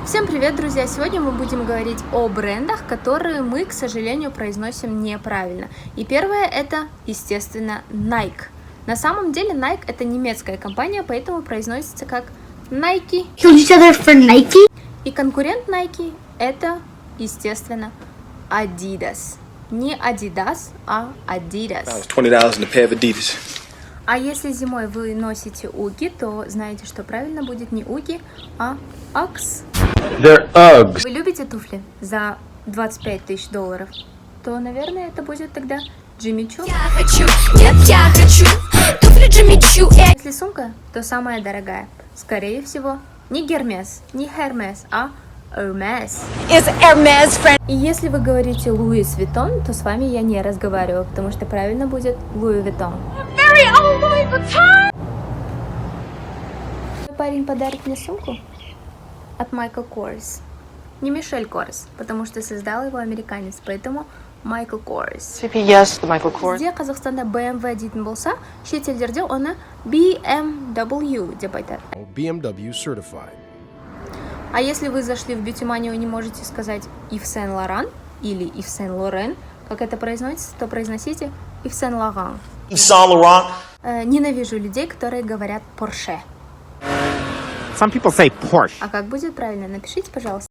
Всем привет, друзья! Сегодня мы будем говорить о брендах, которые мы, к сожалению, произносим неправильно. И первое это, естественно, Nike. На самом деле Nike это немецкая компания, поэтому произносится как Nike. Nike. И конкурент Nike это, естественно, Adidas. Не Adidas, а Adidas. $20 in a pair of Adidas. А если зимой вы носите уги, то знаете, что правильно будет не уги, а Uggs. They're Uggs. Вы любите туфли за 25 тысяч долларов, то, наверное, это будет тогда Jimmy Choo. Я хочу туфли Jimmy Choo. Если сумка, то самая дорогая. Скорее всего, не Hermes, не Hermes, а Hermes. Is Hermes friend? И если вы говорите Louis Vuitton, то с вами я не разговариваю, потому что правильно будет Louis Vuitton. Very old Louis Vuitton. Парень подарит мне сумку от Michael Kors. Не Мишель Корс, потому что создал его американец, поэтому Michael Kors. CPS, the Michael Kors. Где Қазақстанда BMW дейтін болса, шетелдерде оны BMW деп айтады. BMW certified. А если вы зашли в бьюти-манию и не можете сказать Yves Saint Laurent или Yves Saint Laurent, как это произносится, то произносите Yves Saint Laurent. Yves Saint Laurent. Ненавижу людей, которые говорят Porsche. Some people say Porsche. А как будет правильно? Напишите, пожалуйста.